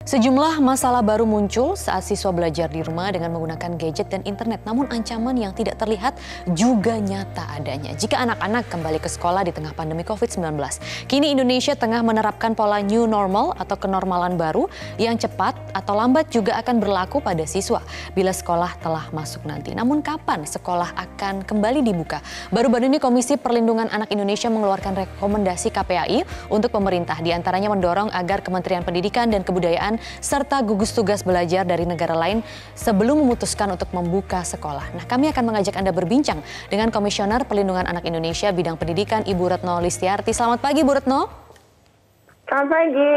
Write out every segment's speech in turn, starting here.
Sejumlah masalah baru muncul saat siswa belajar di rumah dengan menggunakan gadget dan internet. Namun ancaman yang tidak terlihat juga nyata adanya jika anak-anak kembali ke sekolah di tengah pandemi COVID-19. Kini Indonesia tengah menerapkan pola new normal atau kenormalan baru yang cepat atau lambat juga akan berlaku pada siswa bila sekolah telah masuk nanti. Namun kapan sekolah akan kembali dibuka? Baru-baru ini Komisi Perlindungan Anak Indonesia mengeluarkan rekomendasi KPAI untuk pemerintah. Di antaranya mendorong agar Kementerian Pendidikan dan Kebudayaan serta gugus tugas belajar dari negara lain sebelum memutuskan untuk membuka sekolah. Nah, kami akan mengajak Anda berbincang dengan Komisioner Perlindungan Anak Indonesia bidang pendidikan Ibu Retno Listiarti. Selamat pagi, Bu Retno. Selamat pagi.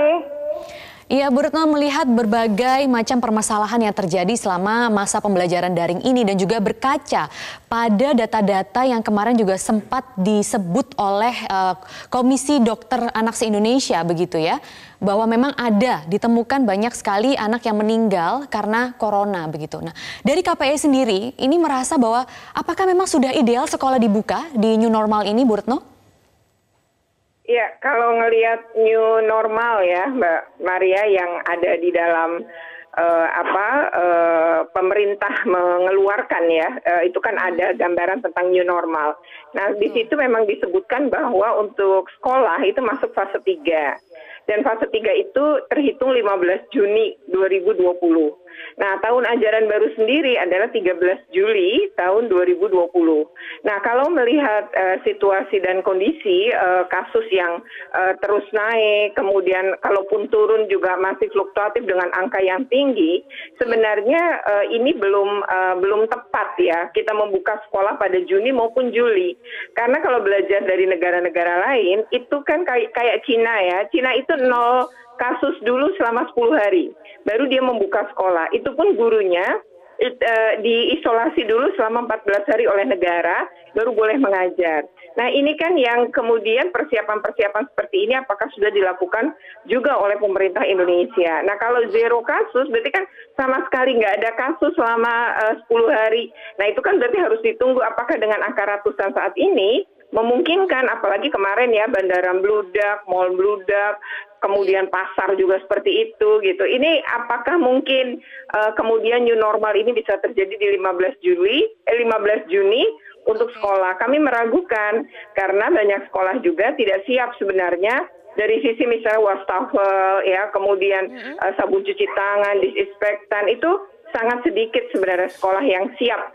Iya, Bu Retno, melihat berbagai macam permasalahan yang terjadi selama masa pembelajaran daring ini dan juga berkaca pada data-data yang kemarin juga sempat disebut oleh Komisi Dokter Anak se-Indonesia begitu ya, bahwa memang ditemukan banyak sekali anak yang meninggal karena corona begitu. Nah, dari KPAI sendiri ini merasa bahwa apakah memang sudah ideal sekolah dibuka di new normal ini, Bu Retno? Ya, kalau ngelihat new normal ya, Mbak Maria, yang ada di dalam pemerintah mengeluarkan ya, itu kan ada gambaran tentang new normal. Nah, di situ memang disebutkan bahwa untuk sekolah itu masuk fase 3. Dan fase 3 itu terhitung 15 Juni 2020. Nah, tahun ajaran baru sendiri adalah 13 Juli tahun 2020. Nah, kalau melihat situasi dan kondisi kasus yang terus naik, kemudian kalaupun turun juga masih fluktuatif dengan angka yang tinggi, sebenarnya ini belum tepat ya kita membuka sekolah pada Juni maupun Juli. Karena kalau belajar dari negara-negara lain, itu kan kayak Cina ya. Cina itu 0 kasus dulu selama 10 hari. Baru dia membuka sekolah. Itu pun gurunya diisolasi dulu selama 14 hari oleh negara, baru boleh mengajar. Nah, ini kan yang kemudian persiapan-persiapan seperti ini apakah sudah dilakukan juga oleh pemerintah Indonesia. Nah, kalau 0 kasus berarti kan sama sekali nggak ada kasus selama 10 hari. Nah, itu kan berarti harus ditunggu apakah dengan angka ratusan saat ini memungkinkan, apalagi kemarin ya bandara bludak, mal bludak, kemudian pasar juga seperti itu gitu. Ini apakah mungkin kemudian new normal ini bisa terjadi di 15 Juni untuk sekolah? Kami meragukan karena banyak sekolah juga tidak siap sebenarnya dari sisi misalnya wastafel ya, kemudian sabun cuci tangan, disinfektan, itu sangat sedikit sebenarnya sekolah yang siap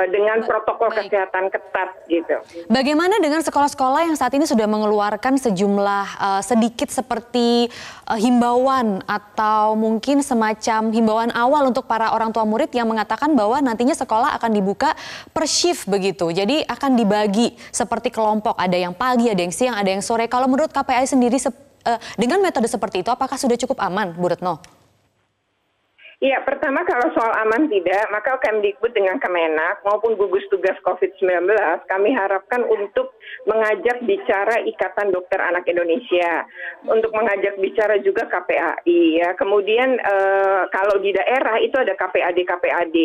dengan protokol kesehatan ketat gitu. Bagaimana dengan sekolah-sekolah yang saat ini sudah mengeluarkan sejumlah sedikit seperti himbauan atau mungkin semacam himbauan awal untuk para orang tua murid yang mengatakan bahwa nantinya sekolah akan dibuka per shift begitu. Jadi akan dibagi seperti kelompok, ada yang pagi, ada yang siang, ada yang sore. Kalau menurut KPAI sendiri dengan metode seperti itu apakah sudah cukup aman, Bu Retno? Ya, pertama kalau soal aman tidak, maka Kemdikbud dengan Kemenak maupun gugus tugas COVID-19 kami harapkan untuk mengajak bicara Ikatan Dokter Anak Indonesia, untuk mengajak bicara juga KPAI ya. Kemudian kalau di daerah itu ada KPAD.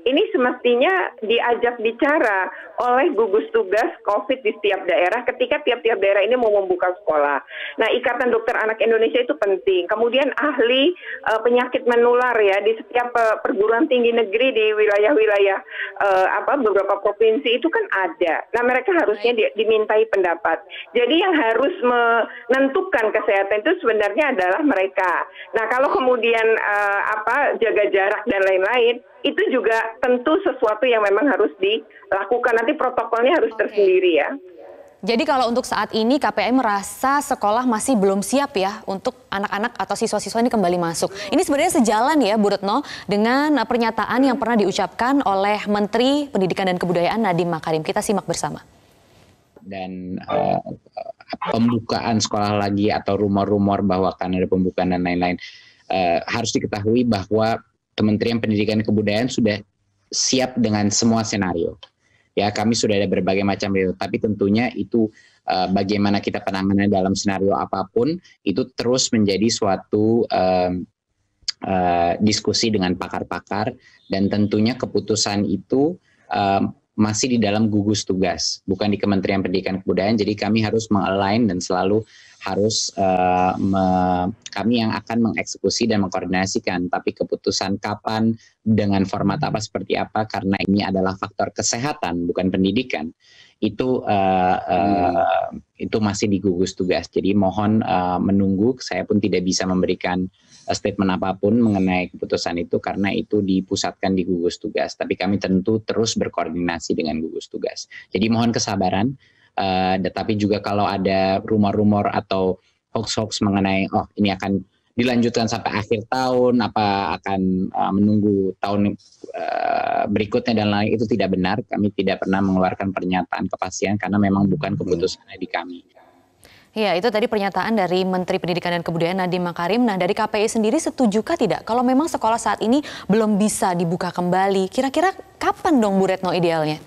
Ini semestinya diajak bicara oleh gugus tugas COVID di setiap daerah ketika tiap-tiap daerah ini mau membuka sekolah. Nah, Ikatan Dokter Anak Indonesia itu penting. Kemudian ahli penyakit menular ya di setiap perguruan tinggi negeri di wilayah-wilayah beberapa provinsi itu kan ada. Nah, mereka harusnya dimintai pendapat. Jadi yang harus menentukan kesehatan itu sebenarnya adalah mereka. Nah, kalau kemudian jaga jarak dan lain-lain, itu juga tentu sesuatu yang memang harus dilakukan. Nanti protokolnya harus tersendiri ya. Jadi kalau untuk saat ini KPAI merasa sekolah masih belum siap ya untuk anak-anak atau siswa-siswa ini kembali masuk. Ini sebenarnya sejalan ya Bu Retno dengan pernyataan yang pernah diucapkan oleh Menteri Pendidikan dan Kebudayaan Nadiem Makarim. Kita simak bersama. Dan pembukaan sekolah lagi atau rumor-rumor bahwa akan ada pembukaan dan lain-lain, harus diketahui bahwa Kementerian Pendidikan dan Kebudayaan sudah siap dengan semua senario. Ya, kami sudah ada berbagai macam real, tapi tentunya itu bagaimana kita penanganan dalam senario apapun itu terus menjadi suatu diskusi dengan pakar-pakar, dan tentunya keputusan itu masih di dalam gugus tugas, bukan di Kementerian Pendidikan dan Kebudayaan. Jadi kami harus mengalign dan selalu harus kami yang akan mengeksekusi dan mengkoordinasikan. Tapi keputusan kapan, dengan format apa, seperti apa, karena ini adalah faktor kesehatan bukan pendidikan, itu masih di gugus tugas. Jadi mohon menunggu. Saya pun tidak bisa memberikan statement apapun mengenai keputusan itu karena itu dipusatkan di gugus tugas. Tapi kami tentu terus berkoordinasi dengan gugus tugas. Jadi mohon kesabaran. Tetapi juga kalau ada rumor-rumor atau hoax-hoax mengenai ini akan dilanjutkan sampai akhir tahun, apa akan menunggu tahun berikutnya dan lain, itu tidak benar. Kami tidak pernah mengeluarkan pernyataan kepastian karena memang bukan keputusannya di kami. Ya, itu tadi pernyataan dari Menteri Pendidikan dan Kebudayaan Nadiem Makarim. Nah, dari KPI sendiri setujukah tidak kalau memang sekolah saat ini belum bisa dibuka kembali? Kira-kira kapan dong Bu Retno idealnya?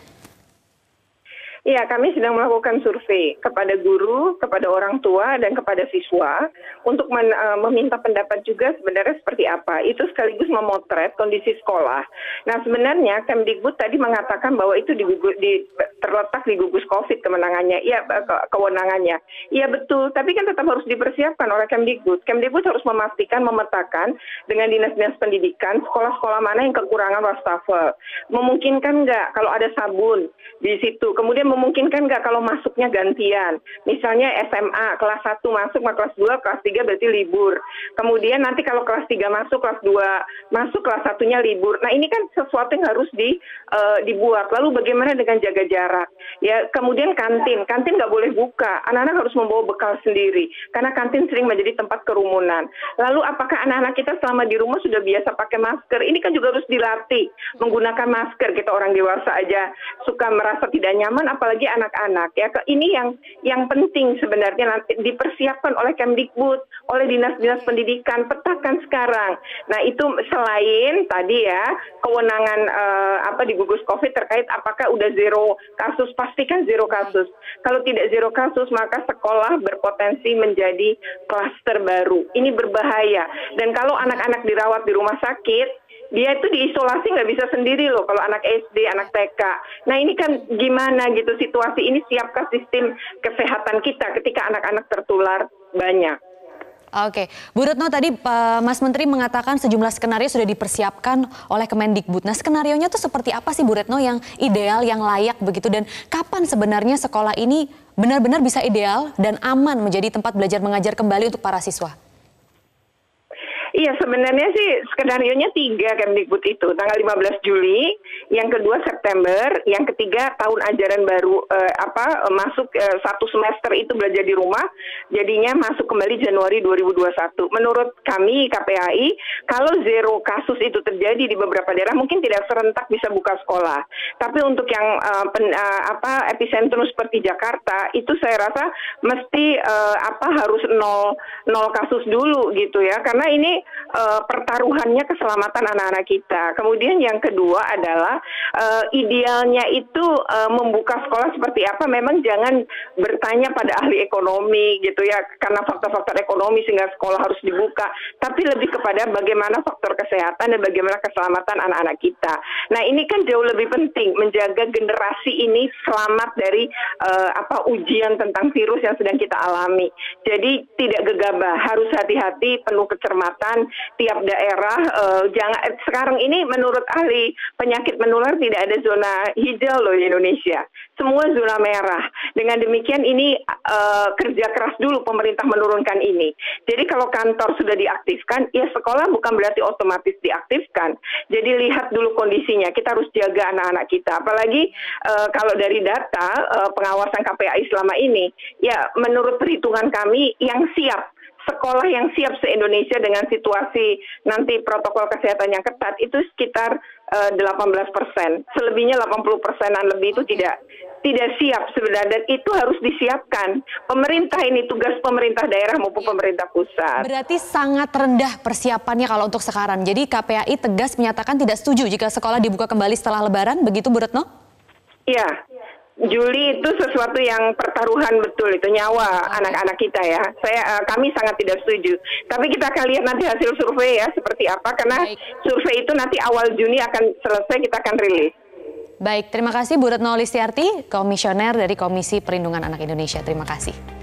Ya, kami sedang melakukan survei kepada guru, kepada orang tua, dan kepada siswa untuk meminta pendapat juga sebenarnya seperti apa. Itu sekaligus memotret kondisi sekolah. Nah, sebenarnya Kemdikbud tadi mengatakan bahwa itu terletak di gugus COVID kewenangannya. Iya betul, tapi kan tetap harus dipersiapkan oleh Kemdikbud. Kemdikbud harus memastikan, memetakan dengan dinas-dinas pendidikan sekolah-sekolah mana yang kekurangan wastafel. Memungkinkan nggak kalau ada sabun di situ, kemudian memungkinkan nggak kalau masuknya gantian. Misalnya SMA, kelas 1 masuk, kelas 2, kelas 3 berarti libur. Kemudian nanti kalau kelas 3 masuk, kelas 2 masuk, kelas 1-nya libur. Nah ini kan sesuatu yang harus dibuat. Lalu bagaimana dengan jaga jarak? Ya, kemudian kantin nggak boleh buka. Anak-anak harus membawa bekal sendiri. Karena kantin sering menjadi tempat kerumunan. Lalu apakah anak-anak kita selama di rumah sudah biasa pakai masker? Ini kan juga harus dilatih menggunakan masker. Kita orang dewasa aja suka merasa tidak nyaman, apalagi anak-anak ya. Ini yang penting sebenarnya nanti dipersiapkan oleh Kemdikbud, oleh dinas-dinas pendidikan, petakan sekarang. Nah itu selain tadi ya kewenangan di gugus COVID terkait apakah udah zero kasus, pastikan zero kasus. Kalau tidak zero kasus maka sekolah berpotensi menjadi klaster baru. Ini berbahaya. Dan kalau anak-anak dirawat di rumah sakit, dia itu diisolasi nggak bisa sendiri loh kalau anak SD, anak TK. Nah ini kan gimana gitu situasi ini, siapkah sistem kesehatan kita ketika anak-anak tertular banyak. Oke, Bu Retno tadi Mas Menteri mengatakan sejumlah skenario sudah dipersiapkan oleh Kemendikbud. Nah skenarionya tuh seperti apa sih Bu Retno yang ideal, yang layak begitu, dan kapan sebenarnya sekolah ini benar-benar bisa ideal dan aman menjadi tempat belajar mengajar kembali untuk para siswa? Iya, sebenarnya sih skenarionya 3 Kemdikbud itu. Tanggal 15 Juli, yang kedua September, yang ketiga tahun ajaran baru masuk 1 semester itu belajar di rumah, jadinya masuk kembali Januari 2021. Menurut kami KPAI, kalau zero kasus itu terjadi di beberapa daerah mungkin tidak serentak bisa buka sekolah. Tapi untuk yang epicentrum seperti Jakarta itu saya rasa mesti harus nol kasus dulu gitu ya. Karena ini pertaruhannya keselamatan anak-anak kita. Kemudian yang kedua adalah idealnya itu membuka sekolah seperti apa. Memang jangan bertanya pada ahli ekonomi gitu ya, karena faktor-faktor ekonomi sehingga sekolah harus dibuka. Tapi lebih kepada bagaimana faktor kesehatan dan bagaimana keselamatan anak-anak kita. Nah ini kan jauh lebih penting menjaga generasi ini selamat dari ujian tentang virus yang sedang kita alami. Jadi tidak gegabah, harus hati-hati, penuh kecermatan. Tiap daerah sekarang ini menurut ahli penyakit menular tidak ada zona hijau loh di Indonesia, semua zona merah. Dengan demikian ini kerja keras dulu pemerintah menurunkan ini. Jadi kalau kantor sudah diaktifkan, ya sekolah bukan berarti otomatis diaktifkan. Jadi lihat dulu kondisinya, kita harus jaga anak-anak kita. Apalagi kalau dari data pengawasan KPAI selama ini, ya menurut perhitungan kami yang siap, sekolah yang siap se-Indonesia dengan situasi nanti protokol kesehatan yang ketat itu sekitar 18%. Selebihnya 80%-an lebih itu tidak siap sebenarnya, dan itu harus disiapkan. Pemerintah ini tugas pemerintah daerah maupun pemerintah pusat. Berarti sangat rendah persiapannya kalau untuk sekarang. Jadi KPAI tegas menyatakan tidak setuju jika sekolah dibuka kembali setelah Lebaran, begitu Bu Retno? Iya. Juli itu sesuatu yang pertaruhan betul, itu nyawa anak-anak kita ya. Kami sangat tidak setuju. Tapi kita akan lihat nanti hasil survei ya seperti apa, karena survei itu nanti awal Juni akan selesai, kita akan rilis. Baik, terima kasih Bu Retno Listiarti, Komisioner dari Komisi Perlindungan Anak Indonesia. Terima kasih.